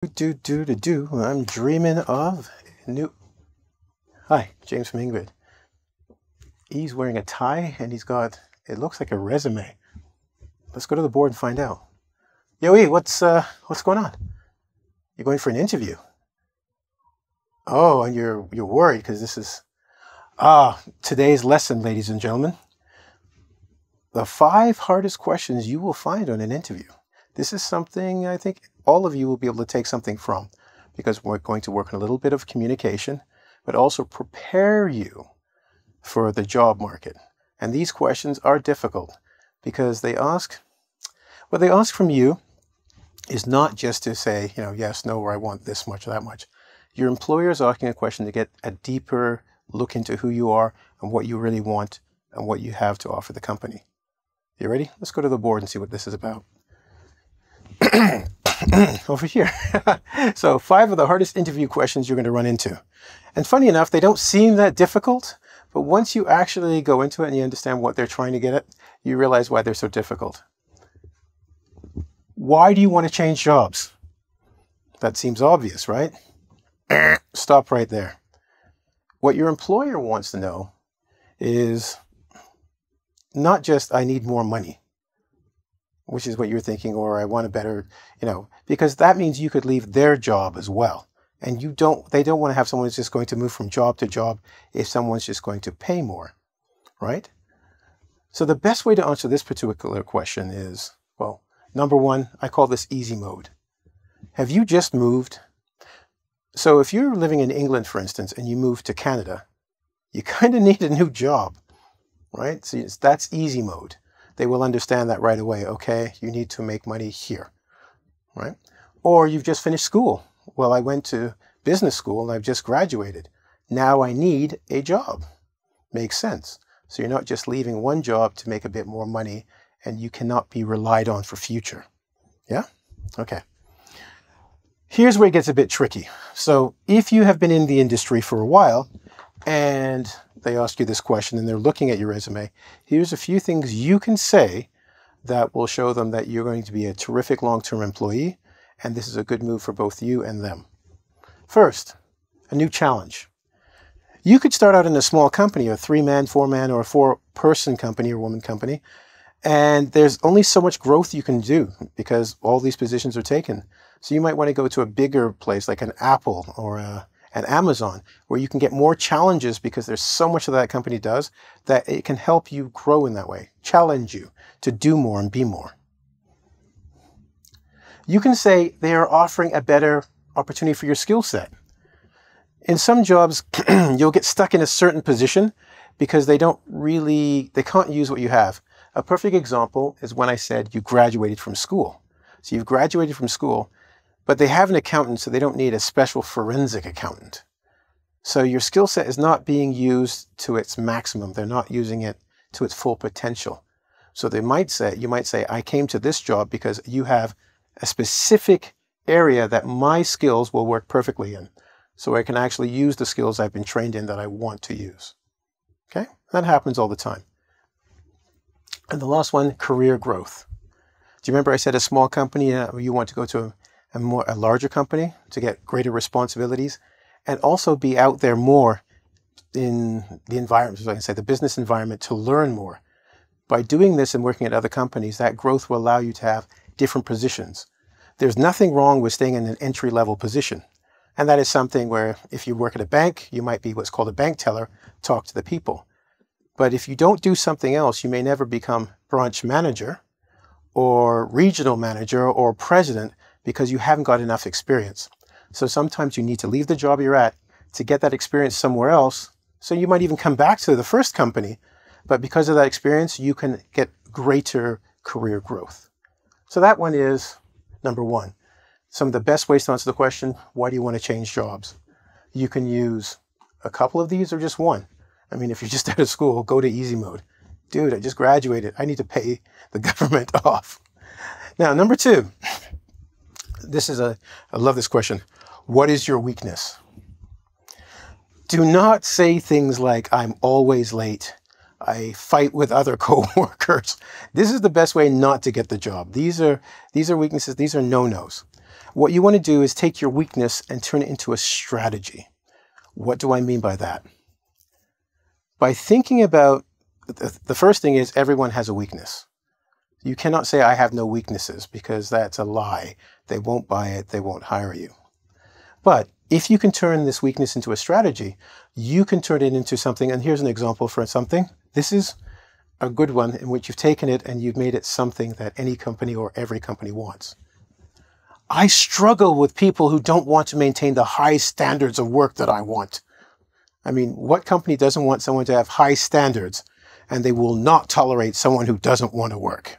I'm dreaming of new. Hi, James from engVid. He's wearing a tie and he's got, it looks like a resume. Let's go to the board and find out. Yo, E, what's going on? You're going for an interview. Oh, and you're worried because this is today's lesson, ladies and gentlemen. The 5 hardest questions you will find on an interview. This is something I think all of you will be able to take something from, because we're going to work on a little bit of communication, but also prepare you for the job market. And these questions are difficult because what they ask from you is not just to say, yes, no, or I want this much or that much. Your employer is asking a question to get a deeper look into who you are and what you really want and what you have to offer the company. You ready? Let's go to the board and see what this is about. Over here. So 5 of the hardest interview questions you're going to run into. And funny enough, they don't seem that difficult, but once you actually go into it and you understand what they're trying to get at, you realize why they're so difficult. Why do you want to change jobs? That seems obvious, right? Stop right there. What your employer wants to know is not just, I need more money, which is what you're thinking, or I want a better, because that means you could leave their job as well. And they don't want to have someone who's just going to move from job to job if someone's just going to pay more, right? So the best way to answer this particular question is, well, number 1, I call this easy mode. Have you just moved? So if you're living in England, for instance, and you move to Canada, you kind of need a new job, right? So that's easy mode. They will understand that right away. Okay, you need to make money here, right? Or you've just finished school. Well, I went to business school and I've just graduated. Now I need a job. Makes sense. So you're not just leaving one job to make a bit more money, and you cannot be relied on for future. Yeah? Okay. Here's where it gets a bit tricky. So if you have been in the industry for a while and they ask you this question and they're looking at your resume, here's a few things you can say that will show them that you're going to be a terrific long-term employee, and this is a good move for both you and them. First, a new challenge. You could start out in a small company, a 3-man, 4-man, or a 4-person company or woman company, and there's only so much growth you can do because all these positions are taken. So you might want to go to a bigger place like an Apple or an Amazon, where you can get more challenges because there's so much that company does that it can help you grow in that way, challenge you to do more and be more. You can say they are offering a better opportunity for your skill set. In some jobs, you'll get stuck in a certain position because they can't use what you have. A perfect example is when I said you graduated from school. So you've graduated from school, but they have an accountant, so they don't need a special forensic accountant. So your skill set is not being used to its maximum. They're not using it to its full potential. So you might say, I came to this job because you have a specific area that my skills will work perfectly in. So I can actually use the skills I've been trained in that I want to use. Okay? That happens all the time. And the last one, career growth. Do you remember I said a small company, you want to go to a larger company to get greater responsibilities and also be out there more in the environment, so I can say the business environment, to learn more. By doing this and working at other companies, that growth will allow you to have different positions. There's nothing wrong with staying in an entry-level position. And that is something where if you work at a bank, you might be what's called a bank teller, talk to the people. But if you don't do something else, you may never become branch manager or regional manager or president because you haven't got enough experience. So sometimes you need to leave the job you're at to get that experience somewhere else. So you might even come back to the first company, but because of that experience, you can get greater career growth. So that one is number 1. Some of the best ways to answer the question, why do you want to change jobs? You can use a couple of these or just one. I mean, if you're just out of school, go to easy mode. Dude, I just graduated. I need to pay the government off. Now, number 2. I love this question. What is your weakness? Do not say things like, I'm always late. I fight with other coworkers. This is the best way not to get the job. These are weaknesses. These are no-nos. What you want to do is take your weakness and turn it into a strategy. What do I mean by that? By thinking about, the first thing is everyone has a weakness. You cannot say, I have no weaknesses, because that's a lie. They won't buy it. They won't hire you. But if you can turn this weakness into a strategy, you can turn it into something. And here's an example for something. This is a good one in which you've taken it and you've made it something that any company or every company wants. I struggle with people who don't want to maintain the high standards of work that I want. I mean, what company doesn't want someone to have high standards, and they will not tolerate someone who doesn't want to work?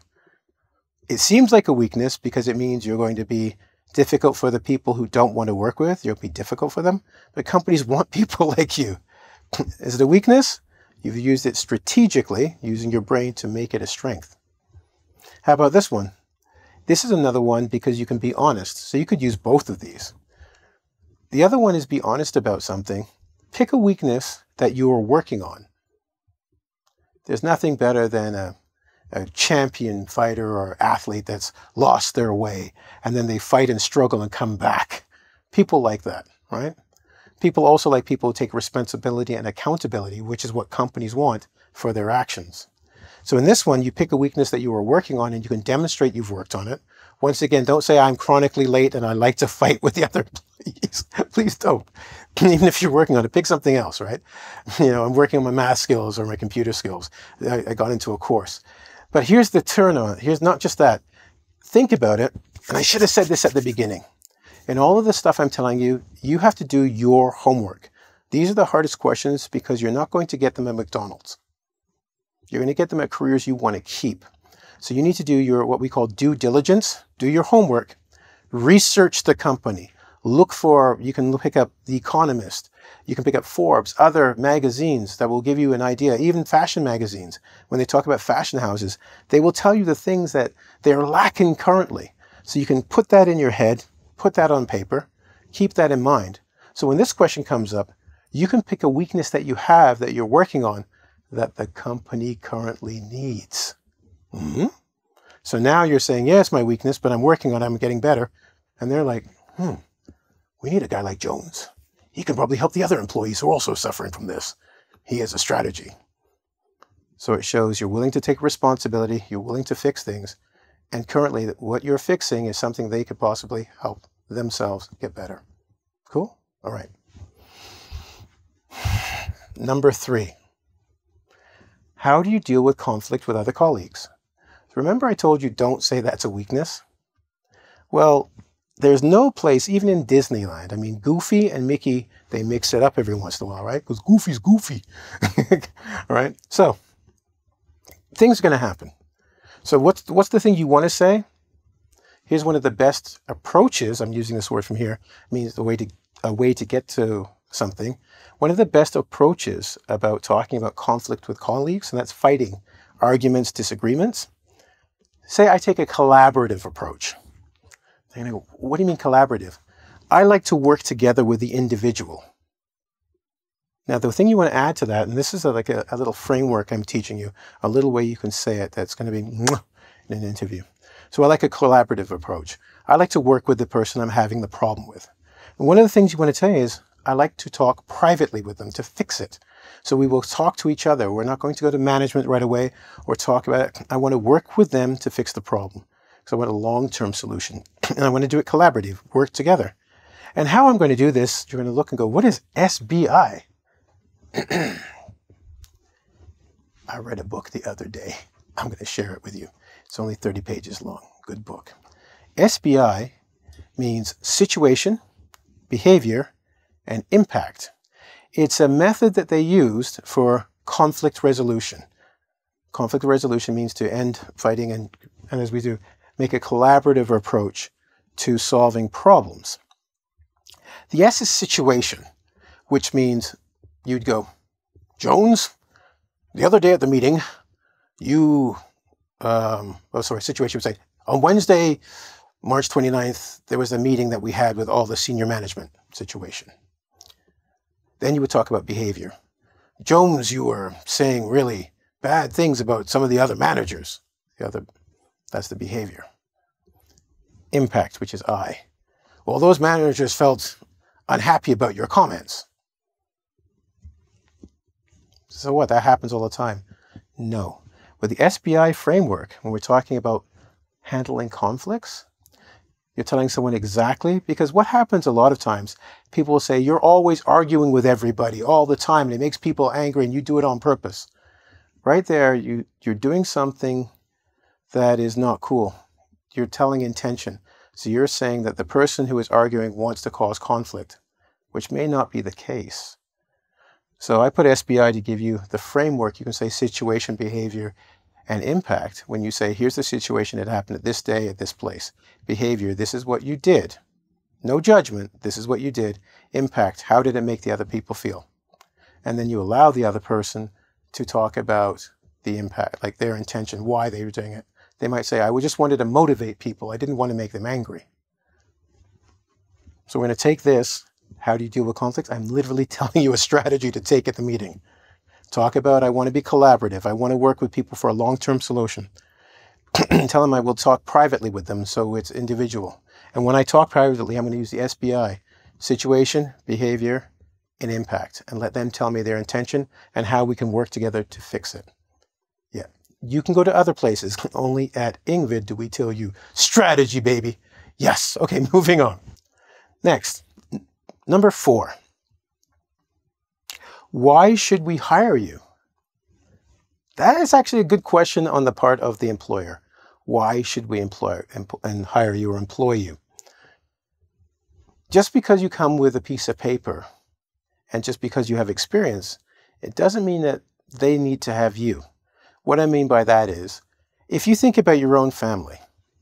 It seems like a weakness because it means you're going to be difficult for the people who don't want to work with. You'll be difficult for them. But companies want people like you. Is it a weakness? You've used it strategically, using your brain to make it a strength. How about this one? This is another one because you can be honest. So you could use both of these. The other one is be honest about something. Pick a weakness that you are working on. There's nothing better than a champion fighter or athlete that's lost their way, and then they fight and struggle and come back. People like that, right? People also like people who take responsibility and accountability, which is what companies want for their actions. So in this one, you pick a weakness that you are working on and you can demonstrate you've worked on it. Once again, don't say I'm chronically late and I like to fight with the other employees. Please don't. Even if you're working on it, pick something else, right? I'm working on my math skills or my computer skills. I got into a course. But here's the turn on. Here's not just that. Think about it. And I should have said this at the beginning. In all of the stuff I'm telling you, you have to do your homework. These are the hardest questions because you're not going to get them at McDonald's. You're going to get them at careers you want to keep. So you need to do your, what we call due diligence, do your homework, research the company, look for, you can pick up The Economist, you can pick up Forbes, other magazines that will give you an idea, even fashion magazines. When they talk about fashion houses, they will tell you the things that they're lacking currently. So you can put that in your head, put that on paper, keep that in mind. So when this question comes up, you can pick a weakness that you have that you're working on that the company currently needs. So now you're saying, yeah, it's my weakness, but I'm working on it, I'm getting better. And they're like, we need a guy like Jones. He can probably help the other employees who are also suffering from this. He has a strategy. So it shows you're willing to take responsibility, you're willing to fix things, and currently what you're fixing is something they could possibly help themselves get better. Cool? All right. Number 3. How do you deal with conflict with other colleagues? Remember I told you don't say that's a weakness? Well, there's no place, even in Disneyland. I mean, Goofy and Mickey, they mix it up every once in a while, right? Because Goofy's goofy, right? So things are going to happen. So what's the thing you want to say? Here's one of the best approaches. I'm using this word from here. It means a way to get to something. One of the best approaches about talking about conflict with colleagues, and that's fighting, arguments, disagreements. Say I take a collaborative approach. And I go, what do you mean collaborative? I like to work together with the individual. Now, the thing you want to add to that, and this is like a little framework I'm teaching you, a little way you can say it that's going to be in an interview. So I like a collaborative approach. I like to work with the person I'm having the problem with. And one of the things you want to say is, I like to talk privately with them to fix it. So we will talk to each other. We're not going to go to management right away or talk about it. I want to work with them to fix the problem. So I want a long-term solution. And I want to do it collaborative, work together. And how I'm going to do this, you're going to look and go, what is SBI? I read a book the other day. I'm going to share it with you. It's only 30 pages long. Good book. SBI means situation, behavior, and impact. It's a method that they used for conflict resolution. Conflict resolution means to end fighting and as we do, make a collaborative approach to solving problems. The S is situation, which means you'd go, Jones, the other day at the meeting, situation would say, on Wednesday, March 29th, there was a meeting that we had with all the senior management situation. Then you would talk about behavior. Jones, you were saying really bad things about some of the other managers. That's the behavior. Impact, which is I. well, those managers felt unhappy about your comments. So what? That happens all the time. No. With the SBI framework, when we're talking about handling conflicts, you're telling someone exactly, because what happens a lot of times, people will say, you're always arguing with everybody all the time, and it makes people angry, and you do it on purpose. Right there, you're doing something that is not cool. You're telling intention. So you're saying that the person who is arguing wants to cause conflict, which may not be the case. So I put SBI to give you the framework. You can say situation, behavior, and impact. When you say, here's the situation that happened at this day, at this place. Behavior, this is what you did. No judgment, this is what you did. Impact, how did it make the other people feel? And then you allow the other person to talk about the impact, like their intention, why they were doing it. They might say, I just wanted to motivate people. I didn't want to make them angry. So we're going to take this. How do you deal with conflict? I'm literally telling you a strategy to take at the meeting. Talk about, I want to be collaborative. I want to work with people for a long-term solution. Tell them I will talk privately with them, so it's individual. And when I talk privately, I'm going to use the SBI, situation, behavior, and impact, and let them tell me their intention and how we can work together to fix it. Yeah. You can go to other places. Only at engVid do we tell you strategy, baby. Yes. Okay, moving on. Next, number 4. Why should we hire you? That is actually a good question on the part of the employer. Why should we hire you or employ you? Just because you come with a piece of paper and just because you have experience, it doesn't mean that they need to have you. What I mean by that is, if you think about your own family,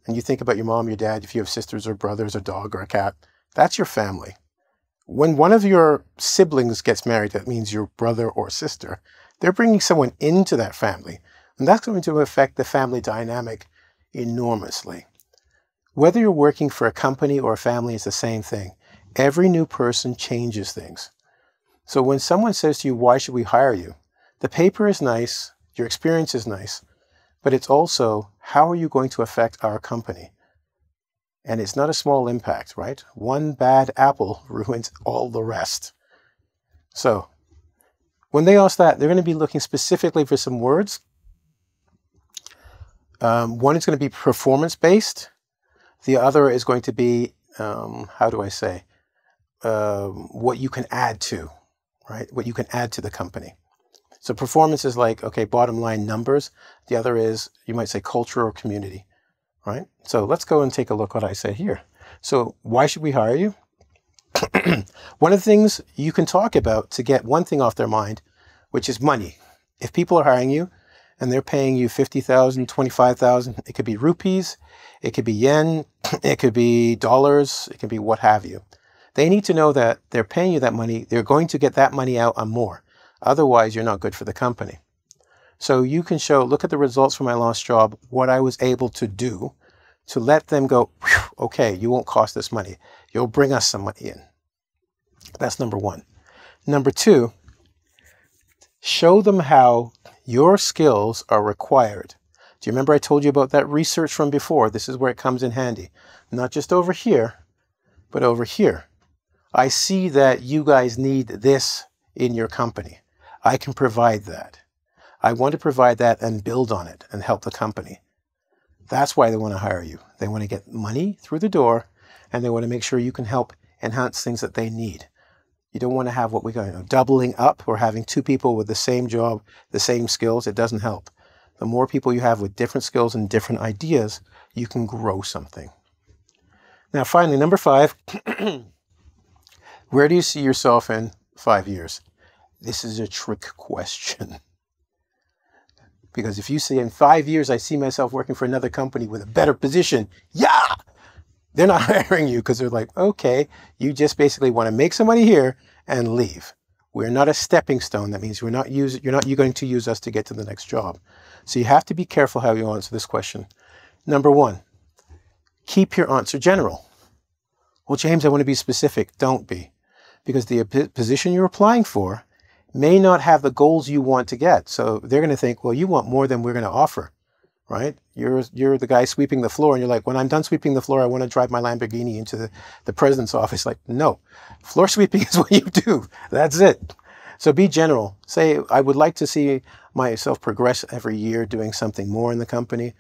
and you think about your mom, your dad, if you have sisters or brothers, a dog or a cat, that's your family. When one of your siblings gets married, that means your brother or sister, they're bringing someone into that family, and that's going to affect the family dynamic enormously. Whether you're working for a company or a family, it's the same thing. Every new person changes things. So when someone says to you, why should we hire you? The paper is nice, your experience is nice, but it's also, how are you going to affect our company? And it's not a small impact, right? One bad apple ruins all the rest. So when they ask that, they're going to be looking specifically for some words. One is going to be performance-based. The other is going to be, what you can add to, right? What you can add to the company. So performance is like, okay, bottom line numbers. The other is, you might say culture or community, right? So let's go and take a look at what I said here. So why should we hire you? One of the things you can talk about to get one thing off their mind, which is money. If people are hiring you and they're paying you 50,000, 25,000, it could be rupees, it could be yen, it could be dollars, it could be what have you. They need to know that they're paying you that money, they're going to get that money out on more. Otherwise, you're not good for the company. So you can show, look at the results from my last job, what I was able to do to let them go, okay, you won't cost this money. You'll bring us some money in. That's number 1. Number 2, show them how your skills are required. Do you remember I told you about that research from before? This is where it comes in handy. Not just over here, but over here. I see that you guys need this in your company. I can provide that. I want to provide that and build on it and help the company. That's why they want to hire you. They want to get money through the door, and they want to make sure you can help enhance things that they need. You don't want to have what we call doubling up or having 2 people with the same job, the same skills. It doesn't help. The more people you have with different skills and different ideas, you can grow something. Now, finally, number 5, where do you see yourself in 5 years? This is a trick question. Because if you say in 5 years, I see myself working for another company with a better position, yeah, they're not hiring you because they're like, okay, you just basically want to make some money here and leave. We're not a stepping stone. That means you're not going to use us to get to the next job. So you have to be careful how you answer this question. Number 1, keep your answer general. Well, James, I want to be specific. Don't be. Because the position you're applying for may not have the goals you want to get. So they're going to think, well, you want more than we're going to offer, right? You're the guy sweeping the floor, and you're like, when I'm done sweeping the floor, I want to drive my Lamborghini into the president's office. Like, no, floor sweeping is what you do. That's it. So be general. Say, I would like to see myself progress every year doing something more in the company,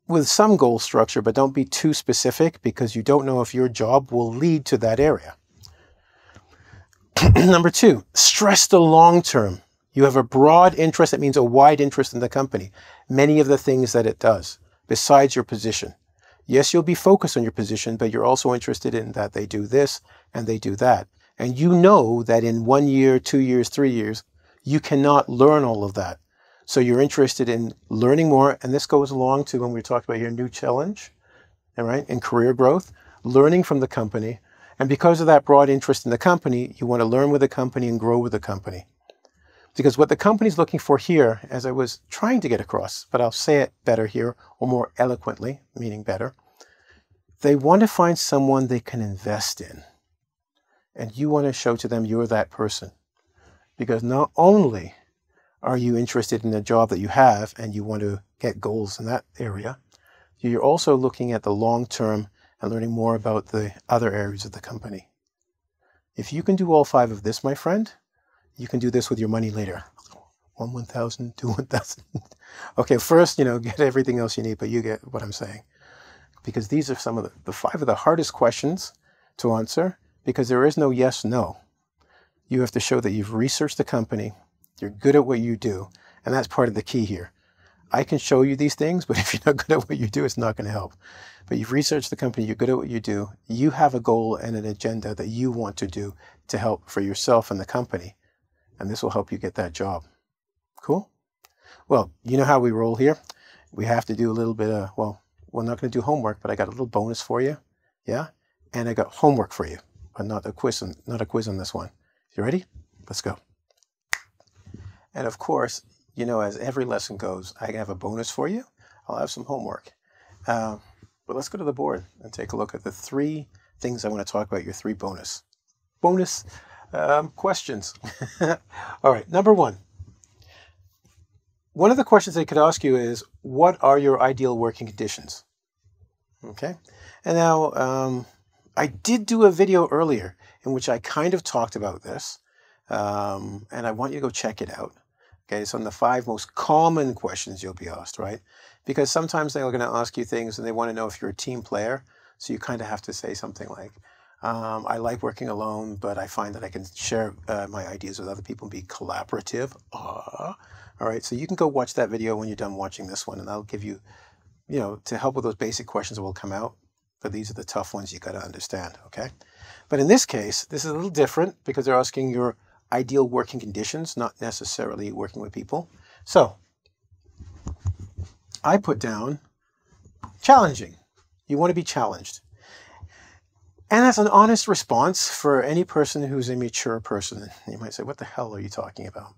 with some goal structure, but don't be too specific, because you don't know if your job will lead to that area. Number 2, stress the long term. You have a broad interest. That means a wide interest in the company. Many of the things that it does, besides your position. Yes, you'll be focused on your position, but you're also interested in that they do this and they do that. And you know that in 1 year, 2 years, 3 years, you cannot learn all of that. So you're interested in learning more. And this goes along to when we talked about your new challenge, all right, and career growth, learning from the company. And because of that broad interest in the company, you want to learn with the company and grow with the company. Because what the company's looking for here, as I was trying to get across, but I'll say it better here, or more eloquently, meaning better, they want to find someone they can invest in. And you want to show to them you're that person. Because not only are you interested in the job that you have and you want to get goals in that area, you're also looking at the long term and learning more about the other areas of the company. If you can do all 5 of this, my friend, you can do this with your money later. 1,000, 1,000. Okay, first, get everything else you need, but you get what I'm saying. Because these are some of the 5 of the hardest questions to answer, because there is no yes, no. You have to show that you've researched the company, you're good at what you do, and that's part of the key here. I can show you these things, but if you're not good at what you do, it's not going to help. But you've researched the company, you're good at what you do, you have a goal and an agenda that you want to do to help for yourself and the company. And this will help you get that job. Cool? Well, you know how we roll here. We have to do a little bit of, well, we're not going to do homework, but I got a little bonus for you. Yeah? And I got homework for you, but not a quiz on this one. You ready? Let's go. And of course, as every lesson goes, I have a bonus for you. I'll have some homework. But let's go to the board and take a look at the 3 things I want to talk about, your 3 bonus questions. All right, number 1. One of the questions they could ask you is, what are your ideal working conditions? Okay. And now, I did do a video earlier in which I kind of talked about this. And I want you to go check it out. Okay, it's on the 5 most common questions you'll be asked, right? Because sometimes they're going to ask you things and they want to know if you're a team player. So you kind of have to say something like, I like working alone, but I find that I can share my ideas with other people and be collaborative. All right, so you can go watch that video when you're done watching this one, and that'll give you, to help with those basic questions that will come out. But these are the tough ones you got to understand, okay? But in this case, this is a little different because they're asking your ideal working conditions, not necessarily working with people. So I put down challenging. You want to be challenged. And that's an honest response for any person who's a mature person. You might say, what the hell are you talking about?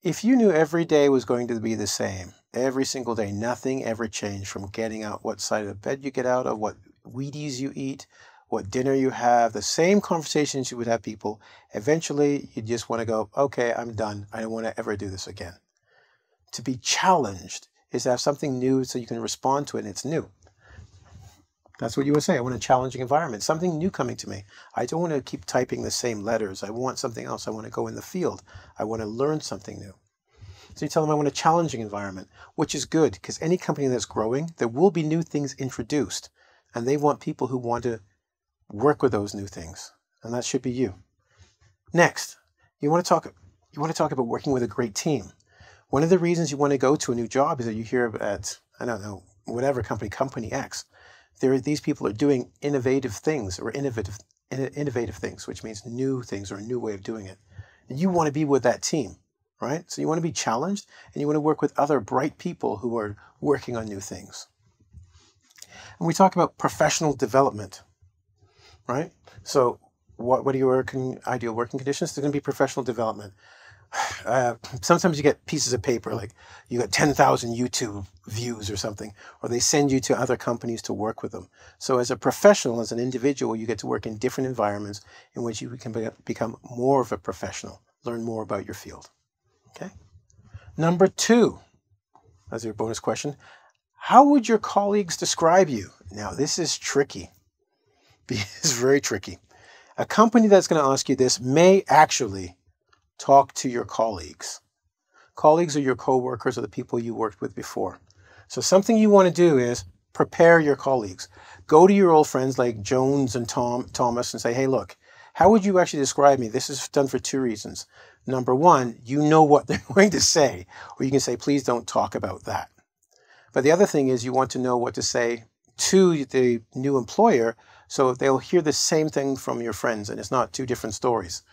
If you knew every day was going to be the same, every single day, nothing ever changed from getting out, what side of the bed you get out of, what Wheaties you eat, what dinner you have, the same conversations you would have people, eventually you just want to go, okay, I'm done. I don't want to ever do this again. To be challenged is to have something new so you can respond to it and it's new. That's what you would say. I want a challenging environment, something new coming to me. I don't want to keep typing the same letters. I want something else. I want to go in the field. I want to learn something new. So you tell them I want a challenging environment, which is good because any company that's growing, there will be new things introduced and they want people who want to work with those new things. And that should be you. Next, you want to talk about working with a great team. One of the reasons you want to go to a new job is that you hear at, I don't know, whatever company X, these people are doing innovative things or innovative things, which means new things or a new way of doing it. And you want to be with that team, right? So you want to be challenged and you want to work with other bright people who are working on new things. And we talk about professional development, right? So what are your ideal working conditions? There's going to be professional development. Sometimes you get pieces of paper, like you got 10,000 YouTube views or something, or they send you to other companies to work with them. So as a professional, as an individual, you get to work in different environments in which you can become more of a professional, learn more about your field. Okay. Number 2, as your bonus question. How would your colleagues describe you? Now, this is tricky. It's very tricky. A company that's going to ask you this may actually talk to your colleagues. Colleagues are your coworkers or the people you worked with before. So something you want to do is prepare your colleagues. Go to your old friends like Jones and Thomas and say, hey, look, how would you actually describe me? This is done for two reasons. Number one, you know what they're going to say, or you can say, please don't talk about that. But the other thing is you want to know what to say to the new employer so they'll hear the same thing from your friends and it's not two different stories.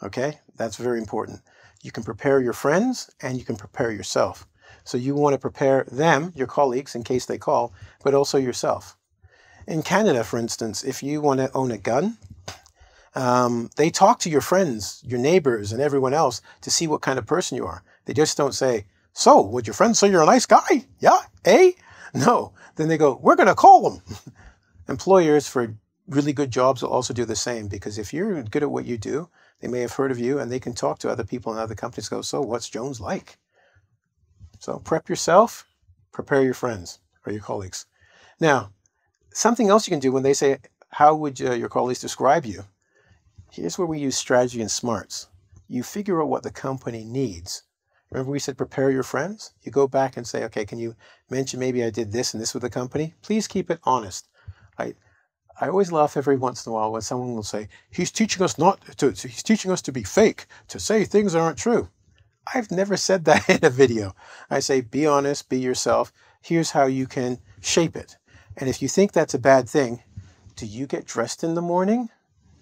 Okay? That's very important. You can prepare your friends and you can prepare yourself. So you want to prepare them, your colleagues, in case they call, but also yourself. In Canada, for instance, if you want to own a gun, they talk to your friends, your neighbors, and everyone else to see what kind of person you are. They just don't say, so, would your friends say you're a nice guy? Yeah? Eh? No. Then they go, we're going to call them. Employers for really good jobs will also do the same, because if you're good at what you do, they may have heard of you and they can talk to other people in other companies, go, so what's Jones like? So prep yourself, prepare your friends or your colleagues. Now, something else you can do when they say, how would your colleagues describe you? Here's where we use strategy and smarts. You figure out what the company needs. Remember we said prepare your friends? You go back and say, okay, can you mention maybe I did this and this with the company? Please keep it honest. I always laugh every once in a while when someone will say, he's teaching us to be fake, to say things that aren't true. I've never said that in a video. I say, be honest, be yourself. Here's how you can shape it. And if you think that's a bad thing, do you get dressed in the morning?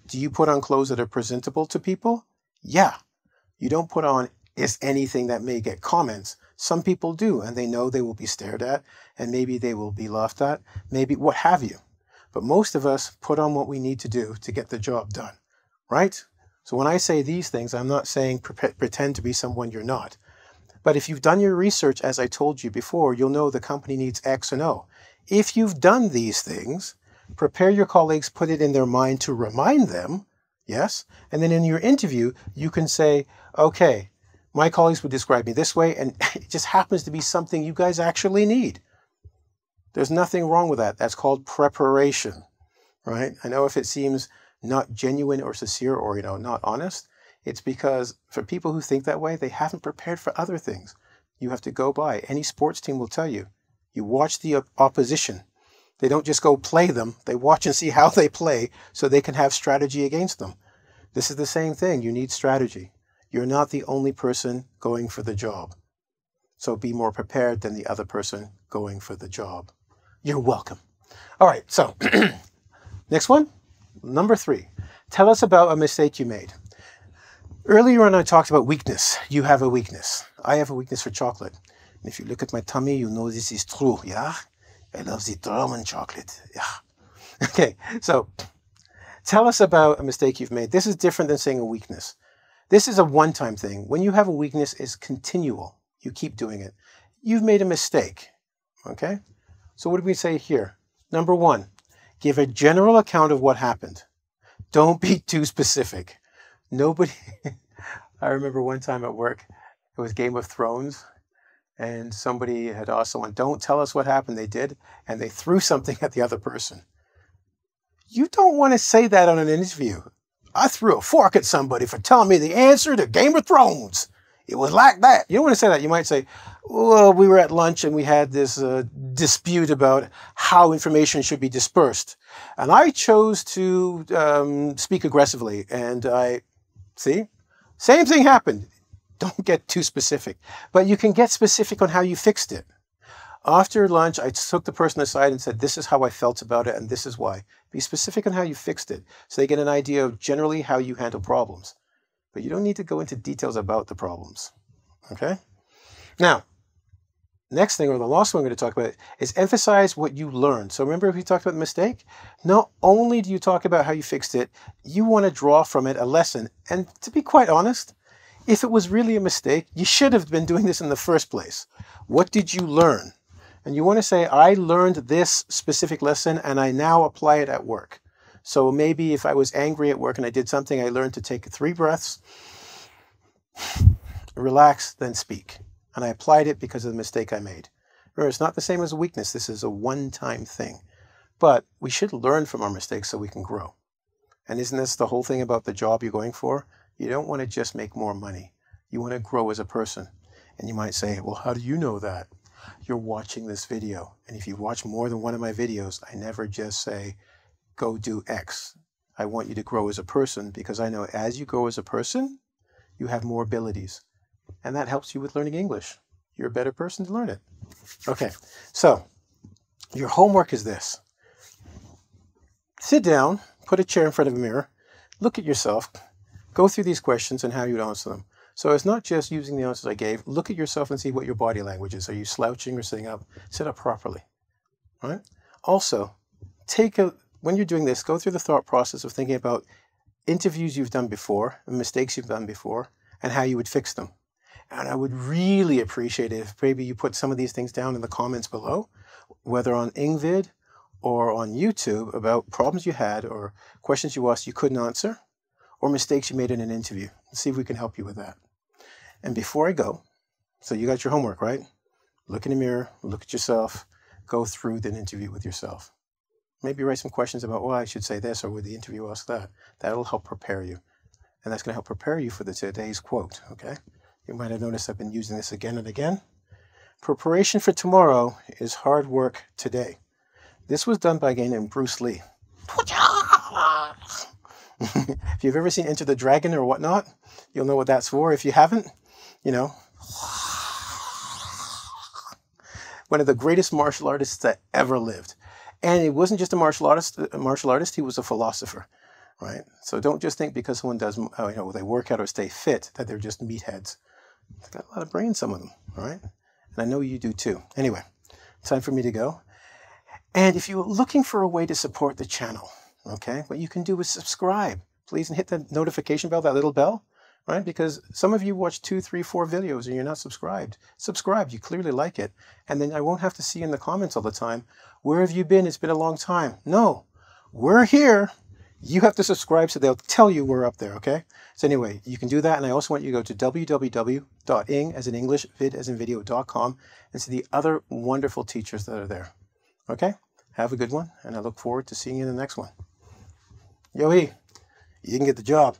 Do you put on clothes that are presentable to people? Yeah. You don't put on anything that may get comments. Some people do, and they know they will be stared at, and maybe they will be laughed at, maybe what have you. But most of us put on what we need to do to get the job done, right? So when I say these things, I'm not saying pretend to be someone you're not. But if you've done your research, as I told you before, you'll know the company needs X and O. If you've done these things, prepare your colleagues, put it in their mind to remind them, yes? And then in your interview, you can say, okay, my colleagues would describe me this way, and it just happens to be something you guys actually need. There's nothing wrong with that. That's called preparation, right? I know if it seems not genuine or sincere or, not honest, it's because for people who think that way, they haven't prepared for other things. You have to go by. Any sports team will tell you. You watch the opposition. They don't just go play them. They watch and see how they play so they can have strategy against them. This is the same thing. You need strategy. You're not the only person going for the job. So be more prepared than the other person going for the job. You're welcome. All right, so next one, number 3. Tell us about a mistake you made. Earlier on, I talked about weakness. You have a weakness. I have a weakness for chocolate. And if you look at my tummy, you know this is true, yeah? I love the German chocolate, yeah. Okay, so tell us about a mistake you've made. This is different than saying a weakness. This is a one-time thing. When you have a weakness, it's continual. You keep doing it. You've made a mistake, okay? So what do we say here? Number 1, give a general account of what happened. Don't be too specific. Nobody, I remember one time at work, it was Game of Thrones, and somebody had asked someone, don't tell us what happened. They did, and they threw something at the other person. You don't want to say that on an interview. I threw a fork at somebody for telling me the answer to Game of Thrones. It was like that. You don't want to say that. You might say, well, we were at lunch and we had this dispute about how information should be dispersed. And I chose to speak aggressively. And see, same thing happened. Don't get too specific. But you can get specific on how you fixed it. After lunch, I took the person aside and said, this is how I felt about it and this is why. Be specific on how you fixed it so they get an idea of generally how you handle problems. But you don't need to go into details about the problems, okay? Now, next thing, or the last one we're going to talk about, is emphasize what you learned. So remember we talked about the mistake? Not only do you talk about how you fixed it, you want to draw from it a lesson. And to be quite honest, if it was really a mistake, you should have been doing this in the first place. What did you learn? And you want to say, I learned this specific lesson and I now apply it at work. So maybe if I was angry at work and I did something, I learned to take 3 breaths, relax, then speak. and I applied it because of the mistake I made. Remember, it's not the same as a weakness. This is a one-time thing. But we should learn from our mistakes so we can grow. And isn't this the whole thing about the job you're going for? You don't want to just make more money. You want to grow as a person. And you might say, well, how do you know that? You're watching this video. And if you watch more than one of my videos, I never just say, go do X. I want you to grow as a person because I know as you grow as a person, you have more abilities. And that helps you with learning English. You're a better person to learn it. Okay, so your homework is this. Sit down, put a chair in front of a mirror, look at yourself, go through these questions and how you would answer them. So it's not just using the answers I gave. Look at yourself and see what your body language is. Are you slouching or sitting up? Sit up properly. All right? Also, when you're doing this, go through the thought process of thinking about interviews you've done before, and mistakes you've done before, and how you would fix them. And I would really appreciate it if maybe you put some of these things down in the comments below, whether on engVid or on YouTube, about problems you had or questions you asked you couldn't answer, or mistakes you made in an interview. Let's see if we can help you with that. And before I go, so you got your homework, right? Look in the mirror, look at yourself, go through the interview with yourself. Maybe write some questions about, well, I should say this, or would the interview ask that? That'll help prepare you. And that's going to help prepare you for today's quote, okay? You might have noticed I've been using this again and again. Preparation for tomorrow is hard work today. This was done by a guy named Bruce Lee. If you've ever seen Enter the Dragon or whatnot, you'll know what that's for. If you haven't, you know, one of the greatest martial artists that ever lived. And he wasn't just a martial artist, he was a philosopher, right? So don't just think because someone does, they work out or stay fit, that they're just meatheads. They've got a lot of brains, some of them, all right? And I know you do too. Anyway, time for me to go. And if you're looking for a way to support the channel, okay, what you can do is subscribe, please, and hit the notification bell, that little bell, right? Because some of you watch 2, 3, 4 videos and you're not subscribed. Subscribe, you clearly like it. And then I won't have to see you in the comments all the time. Where have you been? It's been a long time. No, we're here. You have to subscribe so they'll tell you we're up there, okay? So anyway, you can do that. And I also want you to go to www.ing, as in English, vid as in video.com, and see the other wonderful teachers that are there. Okay? Have a good one, and I look forward to seeing you in the next one. Yo-hee, you can get the job.